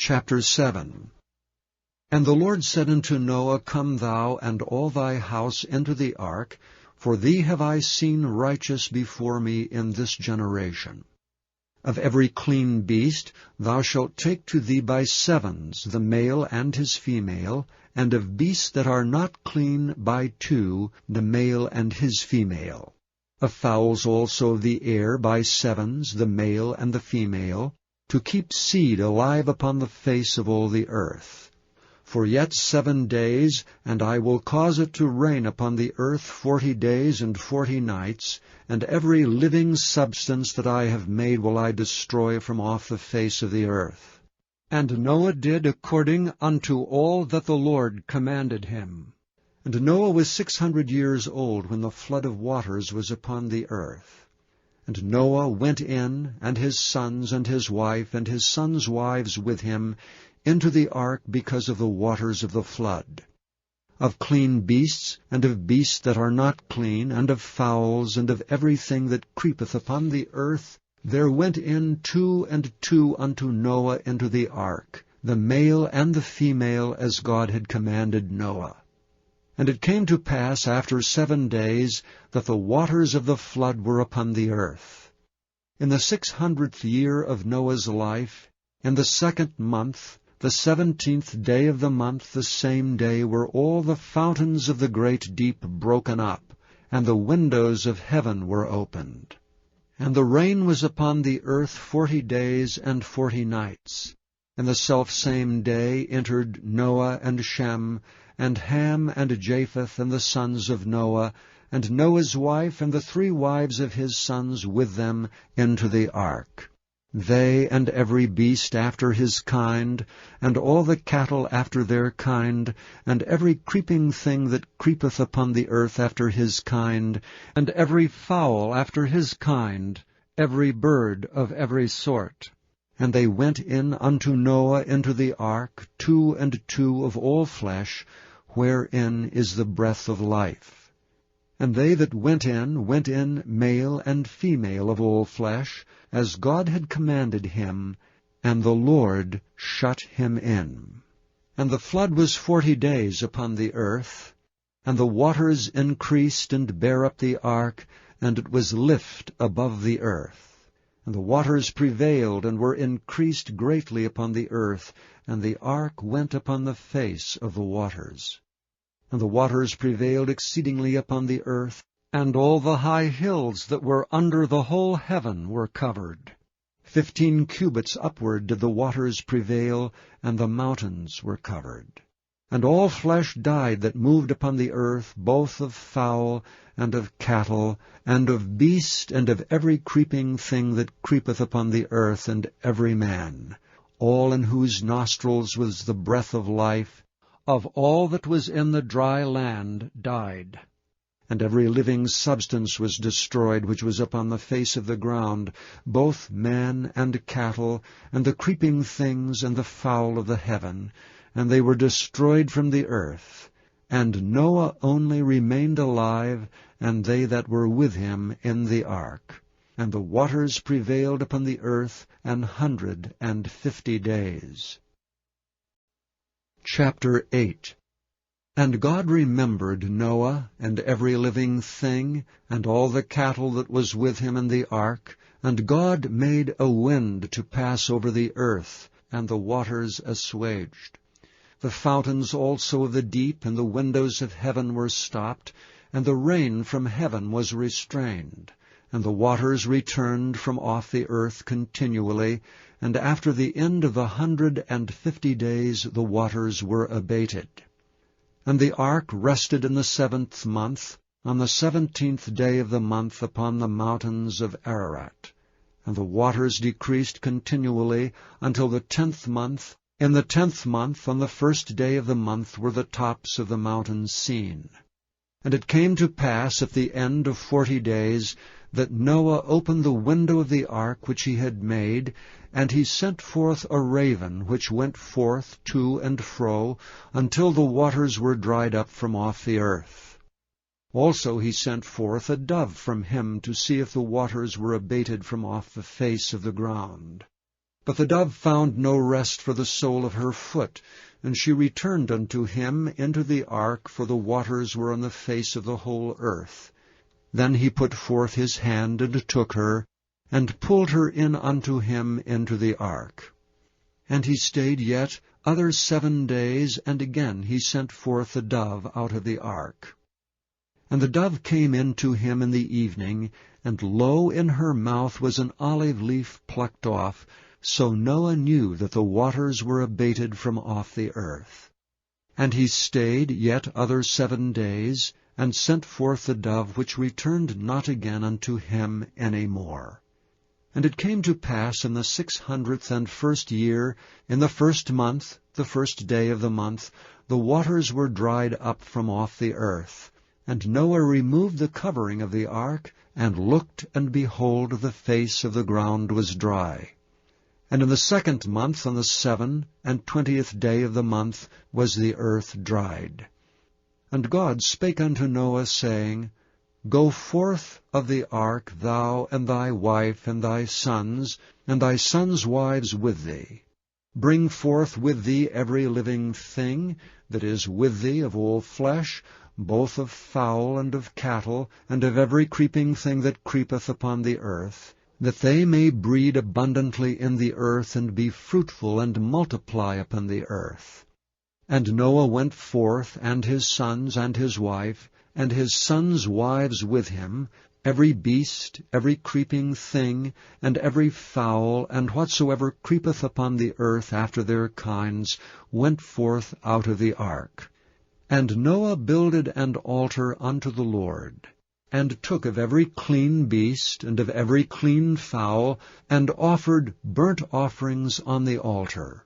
Chapter 7. And the Lord said unto Noah, Come thou and all thy house into the ark, for thee have I seen righteous before me in this generation. Of every clean beast thou shalt take to thee by sevens the male and his female, and of beasts that are not clean by two the male and his female. Of fowls also of the air by sevens the male and the female, to keep seed alive upon the face of all the earth. For yet 7 days, and I will cause it to rain upon the earth 40 days and 40 nights, and every living substance that I have made will I destroy from off the face of the earth. And Noah did according unto all that the Lord commanded him. And Noah was 600 years old when the flood of waters was upon the earth. And Noah went in, and his sons, and his wife, and his sons' wives with him, into the ark because of the waters of the flood. Of clean beasts, and of beasts that are not clean, and of fowls, and of everything that creepeth upon the earth, there went in 2 and 2 unto Noah into the ark, the male and the female, as God had commanded Noah. And it came to pass after 7 days that the waters of the flood were upon the earth. In the 600th year of Noah's life, in the 2nd month, the 17th day of the month, the same day were all the fountains of the great deep broken up, and the windows of heaven were opened. And the rain was upon the earth 40 days and 40 nights. And the selfsame day entered Noah and Shem, and Ham and Japheth, and the sons of Noah, and Noah's wife, and the 3 wives of his sons with them, into the ark. They and every beast after his kind, and all the cattle after their kind, and every creeping thing that creepeth upon the earth after his kind, and every fowl after his kind, every bird of every sort. And they went in unto Noah into the ark, 2 and 2 of all flesh, wherein is the breath of life. And they that went in male and female of all flesh, as God had commanded him, and the Lord shut him in. And the flood was 40 days upon the earth, and the waters increased and bare up the ark, and it was lift above the earth. And the waters prevailed and were increased greatly upon the earth, and the ark went upon the face of the waters. And the waters prevailed exceedingly upon the earth, and all the high hills that were under the whole heaven were covered. 15 cubits upward did the waters prevail, and the mountains were covered. And all flesh died that moved upon the earth, both of fowl, and of cattle, and of beast, and of every creeping thing that creepeth upon the earth, and every man, all in whose nostrils was the breath of life, of all that was in the dry land died. And every living substance was destroyed which was upon the face of the ground, both man and cattle, and the creeping things, and the fowl of the heaven, and they were destroyed from the earth. And Noah only remained alive, and they that were with him in the ark. And the waters prevailed upon the earth 150 days. Chapter 8. And God remembered Noah, and every living thing, and all the cattle that was with him in the ark. And God made a wind to pass over the earth, and the waters assuaged. The fountains also of the deep and the windows of heaven were stopped, and the rain from heaven was restrained. And the waters returned from off the earth continually, and after the end of the 150 days the waters were abated. And the ark rested in the 7th month, on the 17th day of the month, upon the mountains of Ararat. And the waters decreased continually until the 10th month. In the 10th month, on the 1st day of the month, were the tops of the mountains seen. And it came to pass at the end of 40 days that Noah opened the window of the ark which he had made, and he sent forth a raven, which went forth to and fro, until the waters were dried up from off the earth. Also he sent forth a dove from him to see if the waters were abated from off the face of the ground. But the dove found no rest for the sole of her foot, and she returned unto him into the ark, for the waters were on the face of the whole earth. Then he put forth his hand, and took her, and pulled her in unto him into the ark. And he stayed yet other 7 days, and again he sent forth the dove out of the ark. And the dove came in to him in the evening, and lo, in her mouth was an olive leaf plucked off. So Noah knew that the waters were abated from off the earth. And he stayed yet other 7 days, and sent forth the dove, which returned not again unto him any more. And it came to pass in the 601st year, in the 1st month, the 1st day of the month, the waters were dried up from off the earth. And Noah removed the covering of the ark, and looked, and behold, the face of the ground was dry. And in the 2nd month, on the 27th day of the month, was the earth dried. And God spake unto Noah, saying, Go forth of the ark, thou, and thy wife, and thy sons wives with thee. Bring forth with thee every living thing that is with thee of all flesh, both of fowl and of cattle, and of every creeping thing that creepeth upon the earth, that they may breed abundantly in the earth, and be fruitful, and multiply upon the earth. And Noah went forth, and his sons, and his wife, and his sons' wives with him, every beast, every creeping thing, and every fowl, and whatsoever creepeth upon the earth after their kinds, went forth out of the ark. And Noah builded an altar unto the Lord, and took of every clean beast, and of every clean fowl, and offered burnt offerings on the altar.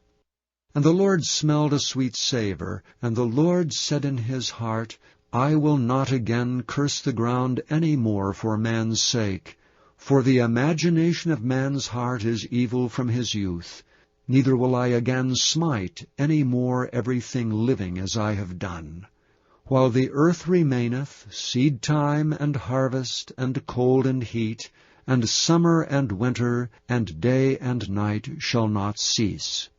And the Lord smelled a sweet savour, and the Lord said in his heart, I will not again curse the ground any more for man's sake, for the imagination of man's heart is evil from his youth, neither will I again smite any more everything living as I have done. While the earth remaineth, seed time and harvest, and cold and heat, and summer and winter, and day and night shall not cease.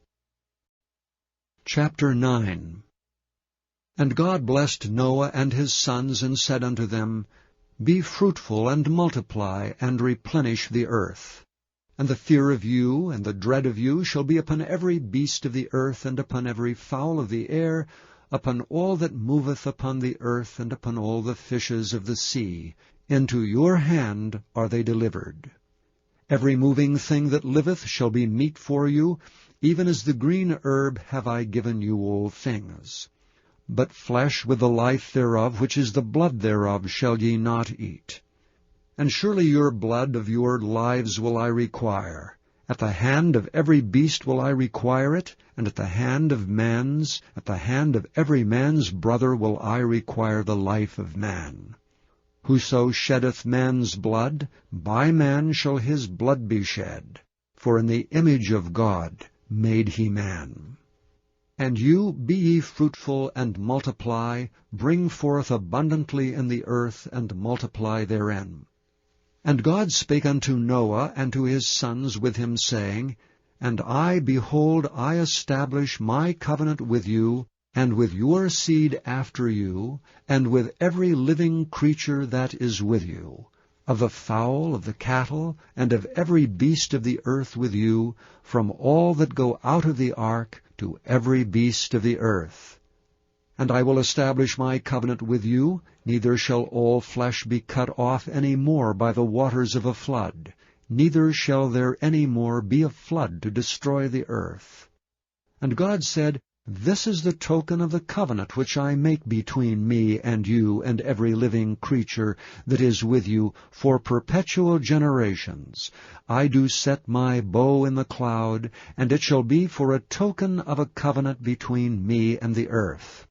Chapter 9. And God blessed Noah and his sons, and said unto them, Be fruitful, and multiply, and replenish the earth. And the fear of you, and the dread of you, shall be upon every beast of the earth, and upon every fowl of the air, upon all that moveth upon the earth, and upon all the fishes of the sea. Into your hand are they delivered. Every moving thing that liveth shall be meat for you, even as the green herb have I given you all things. But flesh with the life thereof, which is the blood thereof, shall ye not eat. And surely your blood of your lives will I require. At the hand of every beast will I require it, and at the hand of every man's brother will I require the life of man. Whoso sheddeth man's blood, by man shall his blood be shed, for in the image of God made he man. And you, be ye fruitful, and multiply, bring forth abundantly in the earth, and multiply therein. And God spake unto Noah and to his sons with him, saying, And I, behold, I establish my covenant with you, and with your seed after you, and with every living creature that is with you, of the fowl, of the cattle, and of every beast of the earth with you, from all that go out of the ark to every beast of the earth. And I will establish my covenant with you, neither shall all flesh be cut off any more by the waters of a flood, neither shall there any more be a flood to destroy the earth. And God said, This is the token of the covenant which I make between me and you and every living creature that is with you for perpetual generations. I do set my bow in the cloud, and it shall be for a token of a covenant between me and the earth.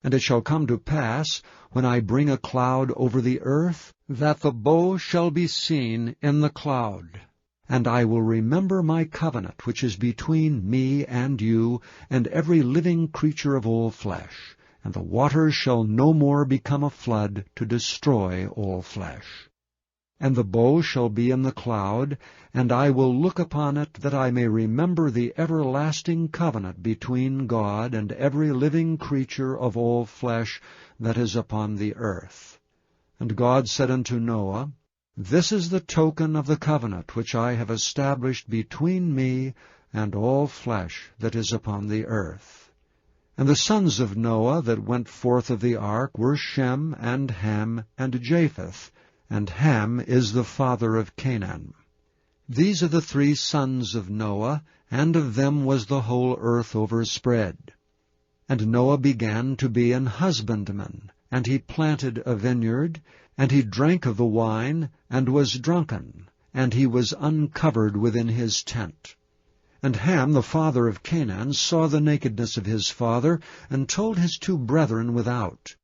And it shall come to pass, when I bring a cloud over the earth, that the bow shall be seen in the cloud. And I will remember my covenant which is between me and you, and every living creature of all flesh. And the waters shall no more become a flood to destroy all flesh. And the bow shall be in the cloud, and I will look upon it, that I may remember the everlasting covenant between God and every living creature of all flesh that is upon the earth. And God said unto Noah, This is the token of the covenant which I have established between me and all flesh that is upon the earth. And the sons of Noah that went forth of the ark were Shem, and Ham, and Japheth, and Ham is the father of Canaan. These are the 3 sons of Noah, and of them was the whole earth overspread. And Noah began to be an husbandman, and he planted a vineyard, and he drank of the wine, and was drunken, and he was uncovered within his tent. And Ham, the father of Canaan, saw the nakedness of his father, and told his 2 brethren without.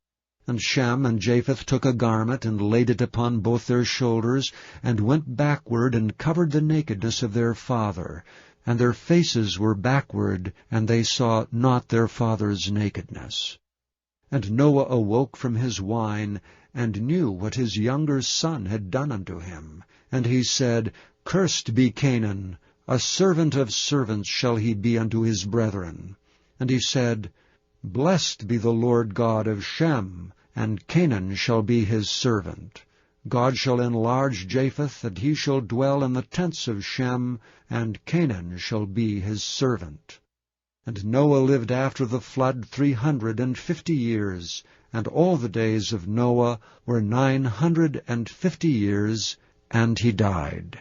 And Shem and Japheth took a garment, and laid it upon both their shoulders, and went backward, and covered the nakedness of their father. And their faces were backward, and they saw not their father's nakedness. And Noah awoke from his wine, and knew what his younger son had done unto him. And he said, Cursed be Canaan, a servant of servants shall he be unto his brethren. And he said, Blessed be the Lord God of Shem, and Canaan shall be his servant. God shall enlarge Japheth, and he shall dwell in the tents of Shem, and Canaan shall be his servant. And Noah lived after the flood 350 years, and all the days of Noah were 950 years, and he died.